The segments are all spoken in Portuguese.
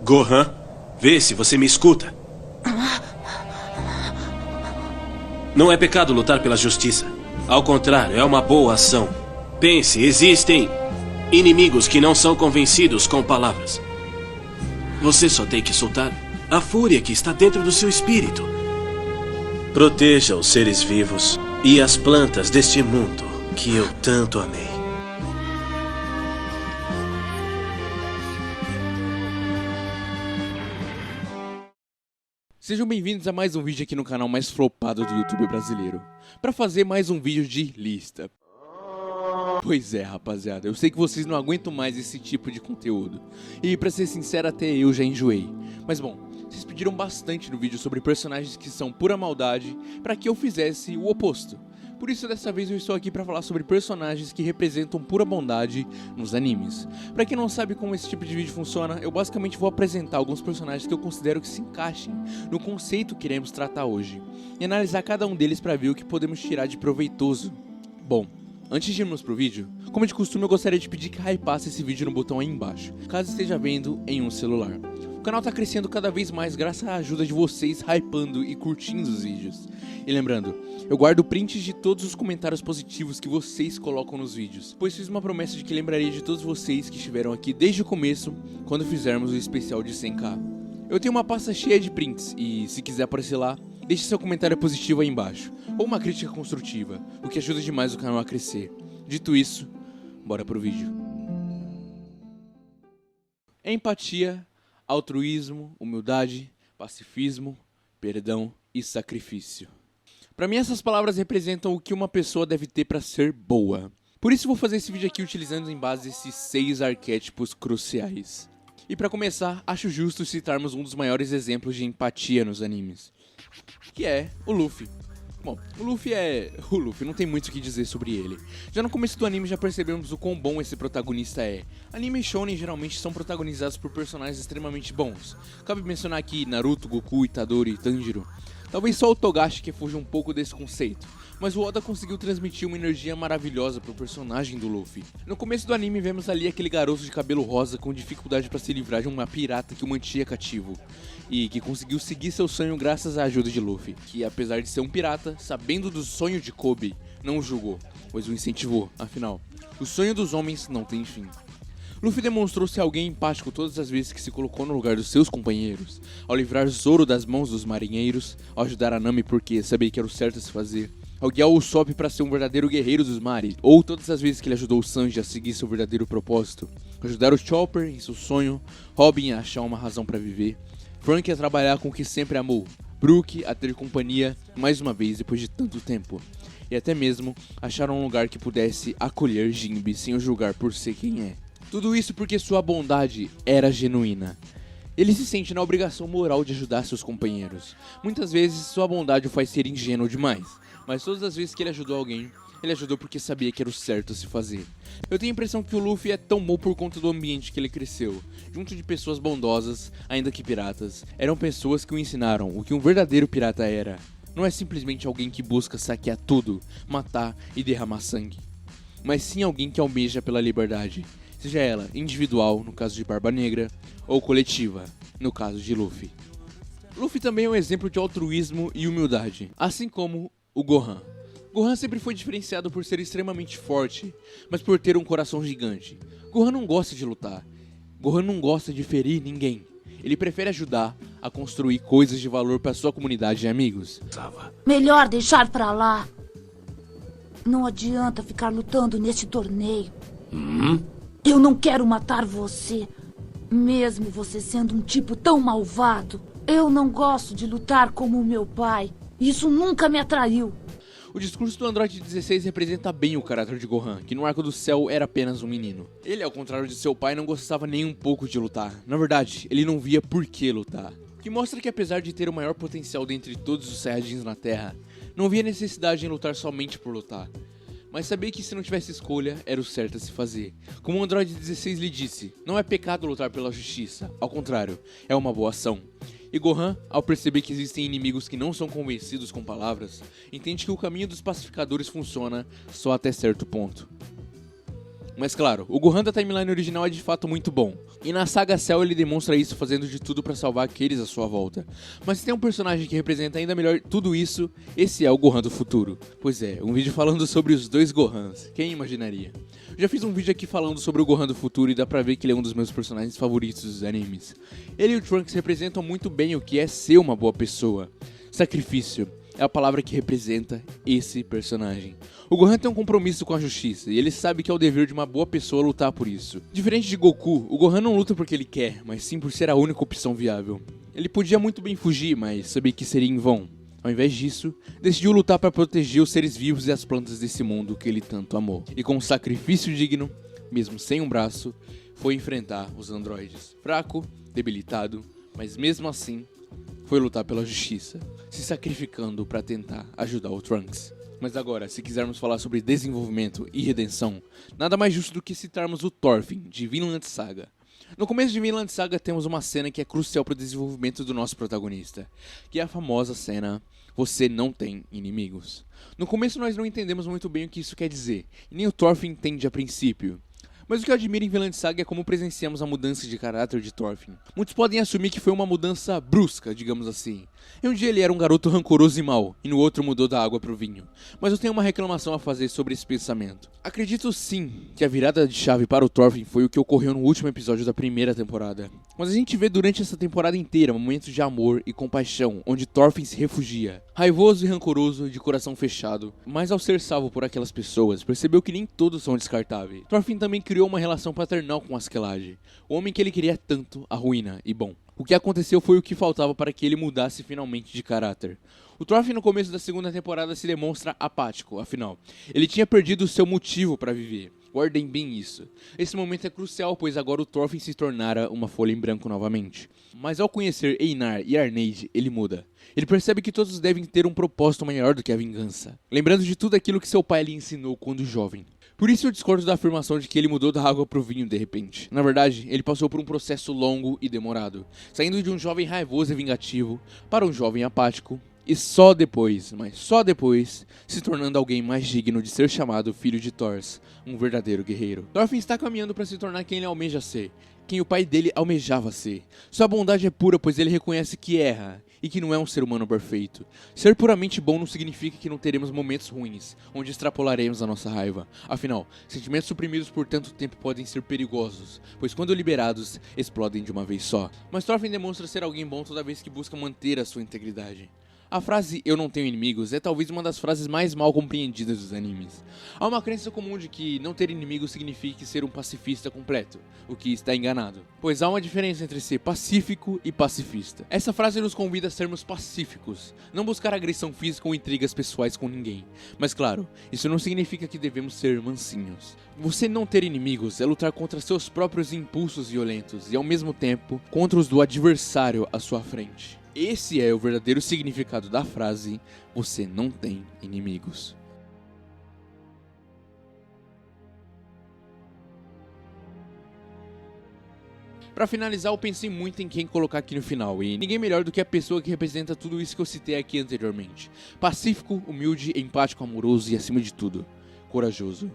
Gohan, vê se você me escuta. Não é pecado lutar pela justiça. Ao contrário, é uma boa ação. Pense, existem inimigos que não são convencidos com palavras. Você só tem que soltar a fúria que está dentro do seu espírito. Proteja os seres vivos e as plantas deste mundo que eu tanto amei. Sejam bem-vindos a mais um vídeo aqui no canal mais flopado do YouTube brasileiro, para fazer mais um vídeo de lista. Pois é, rapaziada, eu sei que vocês não aguentam mais esse tipo de conteúdo, e pra ser sincero até eu já enjoei. Mas bom, vocês pediram bastante no vídeo sobre personagens que são pura maldade, para que eu fizesse o oposto. Por isso dessa vez eu estou aqui para falar sobre personagens que representam pura bondade nos animes. Para quem não sabe como esse tipo de vídeo funciona, eu basicamente vou apresentar alguns personagens que eu considero que se encaixem no conceito que iremos tratar hoje, e analisar cada um deles para ver o que podemos tirar de proveitoso. Bom, antes de irmos pro vídeo, como de costume eu gostaria de pedir que hypasse esse vídeo no botão aí embaixo, caso esteja vendo em um celular. O canal tá crescendo cada vez mais graças à ajuda de vocês hypando e curtindo os vídeos. E lembrando, eu guardo prints de todos os comentários positivos que vocês colocam nos vídeos, pois fiz uma promessa de que lembraria de todos vocês que estiveram aqui desde o começo, quando fizermos o especial de 100k. Eu tenho uma pasta cheia de prints e, se quiser aparecer lá, deixe seu comentário positivo aí embaixo, ou uma crítica construtiva, o que ajuda demais o canal a crescer. Dito isso, bora pro vídeo. Empatia, altruísmo, humildade, pacifismo, perdão e sacrifício. Pra mim essas palavras representam o que uma pessoa deve ter pra ser boa. Por isso vou fazer esse vídeo aqui utilizando em base esses 6 arquétipos cruciais. E pra começar, acho justo citarmos um dos maiores exemplos de empatia nos animes, que é o Luffy. Bom, o Luffy, não tem muito o que dizer sobre ele. Já no começo do anime já percebemos o quão bom esse protagonista é. Anime shounen geralmente são protagonizados por personagens extremamente bons. Cabe mencionar aqui Naruto, Goku, Itadori e Tanjiro. Talvez só o Togashi que fuja um pouco desse conceito, mas o Oda conseguiu transmitir uma energia maravilhosa pro personagem do Luffy. No começo do anime vemos ali aquele garoto de cabelo rosa com dificuldade para se livrar de uma pirata que o mantinha cativo, e que conseguiu seguir seu sonho graças à ajuda de Luffy, que apesar de ser um pirata, sabendo do sonho de Kobe, não o julgou, pois o incentivou, afinal, o sonho dos homens não tem fim. Luffy demonstrou ser alguém empático todas as vezes que se colocou no lugar dos seus companheiros, ao livrar Zoro das mãos dos marinheiros, ao ajudar a Nami porque sabia que era o certo a se fazer, ao guiar o Usopp para ser um verdadeiro guerreiro dos mares, ou todas as vezes que ele ajudou o Sanji a seguir seu verdadeiro propósito, ajudar o Chopper em seu sonho, Robin a achar uma razão para viver, Frank a trabalhar com o que sempre amou, Brook a ter companhia mais uma vez depois de tanto tempo, e até mesmo achar um lugar que pudesse acolher Jinbe sem o julgar por ser quem é. Tudo isso porque sua bondade era genuína. Ele se sente na obrigação moral de ajudar seus companheiros. Muitas vezes sua bondade o faz ser ingênuo demais, mas todas as vezes que ele ajudou alguém, ele ajudou porque sabia que era o certo a se fazer. Eu tenho a impressão que o Luffy é tão bom por conta do ambiente que ele cresceu. Junto de pessoas bondosas, ainda que piratas, eram pessoas que o ensinaram o que um verdadeiro pirata era. Não é simplesmente alguém que busca saquear tudo, matar e derramar sangue, mas sim alguém que almeja pela liberdade. Seja ela individual, no caso de Barba Negra, ou coletiva, no caso de Luffy. Luffy também é um exemplo de altruísmo e humildade, assim como o Gohan. Gohan sempre foi diferenciado por ser extremamente forte, mas por ter um coração gigante. Gohan não gosta de lutar, Gohan não gosta de ferir ninguém. Ele prefere ajudar a construir coisas de valor para sua comunidade e amigos. Melhor deixar pra lá. Não adianta ficar lutando neste torneio. Eu não quero matar você, mesmo você sendo um tipo tão malvado. Eu não gosto de lutar como o meu pai. Isso nunca me atraiu. O discurso do Android 16 representa bem o caráter de Gohan, que no Arco do Céu era apenas um menino. Ele, ao contrário de seu pai, não gostava nem um pouco de lutar. Na verdade, ele não via por que lutar. O que mostra que apesar de ter o maior potencial dentre todos os Saiyajins na Terra, não via necessidade em lutar somente por lutar. Mas sabia que se não tivesse escolha, era o certo a se fazer. Como o Android 16 lhe disse, não é pecado lutar pela justiça, ao contrário, é uma boa ação. E Gohan, ao perceber que existem inimigos que não são convencidos com palavras, entende que o caminho dos pacificadores funciona só até certo ponto. Mas claro, o Gohan da timeline original é de fato muito bom, e na saga Cell ele demonstra isso fazendo de tudo pra salvar aqueles à sua volta. Mas se tem um personagem que representa ainda melhor tudo isso, esse é o Gohan do futuro. Pois é, um vídeo falando sobre os dois Gohans, quem imaginaria? Eu já fiz um vídeo aqui falando sobre o Gohan do futuro e dá pra ver que ele é um dos meus personagens favoritos dos animes. Ele e o Trunks representam muito bem o que é ser uma boa pessoa. Sacrifício é a palavra que representa esse personagem. O Gohan tem um compromisso com a justiça, e ele sabe que é o dever de uma boa pessoa lutar por isso. Diferente de Goku, o Gohan não luta porque ele quer, mas sim por ser a única opção viável. Ele podia muito bem fugir, mas sabia que seria em vão. Ao invés disso, decidiu lutar para proteger os seres vivos e as plantas desse mundo que ele tanto amou. E com um sacrifício digno, mesmo sem um braço, foi enfrentar os androides. Fraco, debilitado, mas mesmo assim, foi lutar pela justiça, se sacrificando para tentar ajudar o Trunks. Mas agora, se quisermos falar sobre desenvolvimento e redenção, nada mais justo do que citarmos o Thorfinn, de Vinland Saga. No começo de Vinland Saga temos uma cena que é crucial para o desenvolvimento do nosso protagonista, que é a famosa cena "Você não tem inimigos". No começo nós não entendemos muito bem o que isso quer dizer, e nem o Thorfinn entende a princípio. Mas o que eu admiro em Vinland Saga é como presenciamos a mudança de caráter de Thorfinn. Muitos podem assumir que foi uma mudança brusca, digamos assim. Em um dia ele era um garoto rancoroso e mau, e no outro mudou da água pro vinho. Mas eu tenho uma reclamação a fazer sobre esse pensamento. Acredito sim que a virada de chave para o Thorfinn foi o que ocorreu no último episódio da primeira temporada. Mas a gente vê durante essa temporada inteira momentos de amor e compaixão, onde Thorfinn se refugia. Raivoso e rancoroso, de coração fechado, mas ao ser salvo por aquelas pessoas, percebeu que nem todos são descartáveis. Thorfinn também criou uma relação paternal com Askeladd, o homem que ele queria tanto, arruína e bom. O que aconteceu foi o que faltava para que ele mudasse finalmente de caráter. O Thorfinn no começo da segunda temporada se demonstra apático, afinal, ele tinha perdido o seu motivo para viver. Guardem bem isso. Esse momento é crucial, pois agora o Thorfinn se tornara uma folha em branco novamente. Mas ao conhecer Einar e Arneid, ele muda. Ele percebe que todos devem ter um propósito maior do que a vingança, lembrando de tudo aquilo que seu pai lhe ensinou quando jovem. Por isso eu discordo da afirmação de que ele mudou da água pro vinho de repente. Na verdade, ele passou por um processo longo e demorado, saindo de um jovem raivoso e vingativo para um jovem apático, e só depois, mas só depois, se tornando alguém mais digno de ser chamado filho de Thors, um verdadeiro guerreiro. Thorfinn está caminhando para se tornar quem ele almeja ser, quem o pai dele almejava ser. Sua bondade é pura, pois ele reconhece que erra e que não é um ser humano perfeito. Ser puramente bom não significa que não teremos momentos ruins, onde extrapolaremos a nossa raiva. Afinal, sentimentos suprimidos por tanto tempo podem ser perigosos, pois quando liberados, explodem de uma vez só. Mas Thorfinn demonstra ser alguém bom toda vez que busca manter a sua integridade. A frase "eu não tenho inimigos" é talvez uma das frases mais mal compreendidas dos animes. Há uma crença comum de que não ter inimigos significa ser um pacifista completo, o que está enganado, pois há uma diferença entre ser pacífico e pacifista. Essa frase nos convida a sermos pacíficos, não buscar agressão física ou intrigas pessoais com ninguém. Mas claro, isso não significa que devemos ser mansinhos. Você não ter inimigos é lutar contra seus próprios impulsos violentos e ao mesmo tempo contra os do adversário à sua frente. Esse é o verdadeiro significado da frase "você não tem inimigos". Pra finalizar, eu pensei muito em quem colocar aqui no final, e ninguém melhor do que a pessoa que representa tudo isso que eu citei aqui anteriormente. Pacífico, humilde, empático, amoroso e, acima de tudo, corajoso.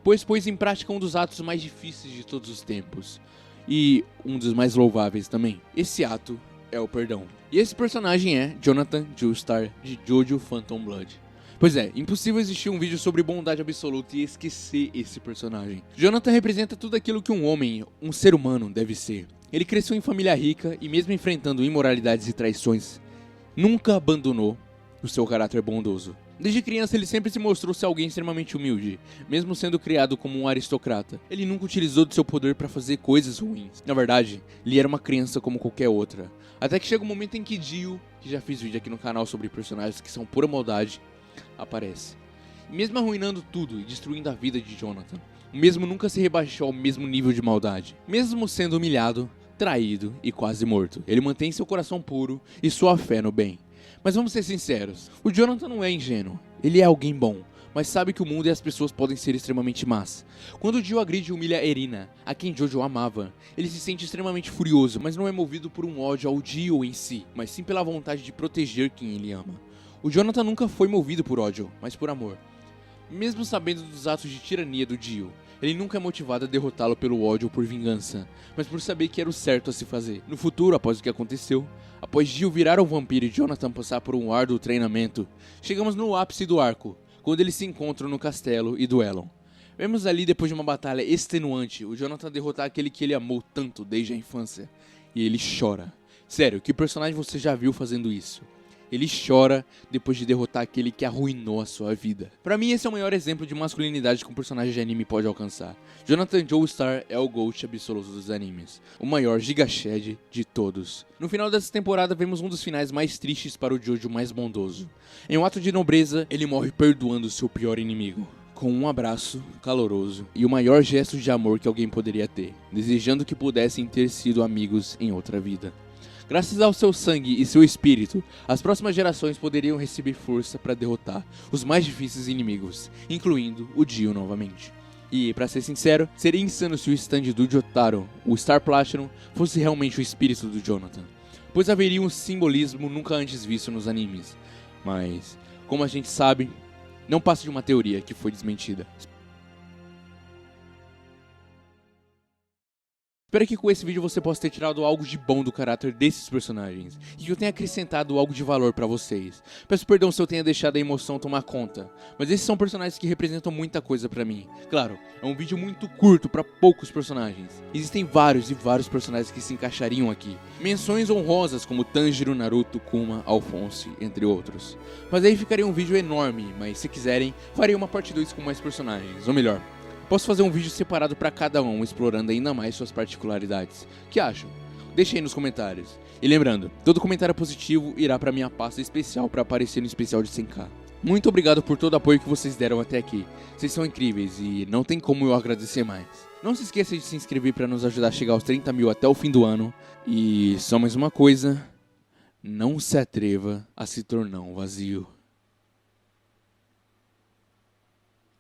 Pois pôs em prática um dos atos mais difíceis de todos os tempos, e um dos mais louváveis também. Esse ato é o perdão. E esse personagem é Jonathan Joestar, de Jojo Phantom Blood. Pois é, impossível existir um vídeo sobre bondade absoluta e esquecer esse personagem. Jonathan representa tudo aquilo que um homem, um ser humano, deve ser. Ele cresceu em família rica e mesmo enfrentando imoralidades e traições, nunca abandonou o seu caráter bondoso. Desde criança ele sempre se mostrou ser alguém extremamente humilde, mesmo sendo criado como um aristocrata. Ele nunca utilizou do seu poder para fazer coisas ruins. Na verdade, ele era uma criança como qualquer outra. Até que chega um momento em que Dio, que já fiz vídeo aqui no canal sobre personagens que são pura maldade, aparece. E mesmo arruinando tudo e destruindo a vida de Jonathan, o mesmo nunca se rebaixou ao mesmo nível de maldade. Mesmo sendo humilhado, traído e quase morto, ele mantém seu coração puro e sua fé no bem. Mas vamos ser sinceros, o Jonathan não é ingênuo, ele é alguém bom, mas sabe que o mundo e as pessoas podem ser extremamente más. Quando Dio agride e humilha Erina, a quem Jojo amava, ele se sente extremamente furioso, mas não é movido por um ódio ao Dio em si, mas sim pela vontade de proteger quem ele ama. O Jonathan nunca foi movido por ódio, mas por amor. Mesmo sabendo dos atos de tirania do Dio, Ele nunca é motivado a derrotá-lo pelo ódio ou por vingança, mas por saber que era o certo a se fazer. No futuro, após o que aconteceu, após Jill virar um vampiro e Jonathan passar por um árduo treinamento, chegamos no ápice do arco, quando eles se encontram no castelo e duelam. Vemos ali, depois de uma batalha extenuante, o Jonathan derrotar aquele que ele amou tanto desde a infância. E ele chora. Sério, que personagem você já viu fazendo isso? Ele chora depois de derrotar aquele que arruinou a sua vida. Pra mim, esse é o maior exemplo de masculinidade que um personagem de anime pode alcançar. Jonathan Joestar é o GOAT absoluto dos animes, o maior Giga-Shed de todos. No final dessa temporada, vemos um dos finais mais tristes para o Jojo mais bondoso. Em um ato de nobreza, ele morre perdoando seu pior inimigo, com um abraço caloroso e o maior gesto de amor que alguém poderia ter, desejando que pudessem ter sido amigos em outra vida. Graças ao seu sangue e seu espírito, as próximas gerações poderiam receber força para derrotar os mais difíceis inimigos, incluindo o Dio novamente. E, pra ser sincero, seria insano se o stand do Jotaro, o Star Platinum, fosse realmente o espírito do Jonathan, pois haveria um simbolismo nunca antes visto nos animes. Mas, como a gente sabe, não passa de uma teoria que foi desmentida. Espero que com esse vídeo você possa ter tirado algo de bom do caráter desses personagens e que eu tenha acrescentado algo de valor pra vocês. Peço perdão se eu tenha deixado a emoção tomar conta, mas esses são personagens que representam muita coisa pra mim. Claro, é um vídeo muito curto pra poucos personagens. Existem vários e vários personagens que se encaixariam aqui. Menções honrosas como Tanjiro, Naruto, Kuma, Alphonse, entre outros. Mas aí ficaria um vídeo enorme, mas se quiserem, farei uma parte 2 com mais personagens, ou melhor, posso fazer um vídeo separado para cada um, explorando ainda mais suas particularidades. O que acham? Deixe aí nos comentários. E lembrando, todo comentário positivo irá para minha pasta especial para aparecer no especial de 100k. Muito obrigado por todo o apoio que vocês deram até aqui. Vocês são incríveis e não tem como eu agradecer mais. Não se esqueça de se inscrever para nos ajudar a chegar aos 30 mil até o fim do ano. E só mais uma coisa, não se atreva a se tornar um vazio.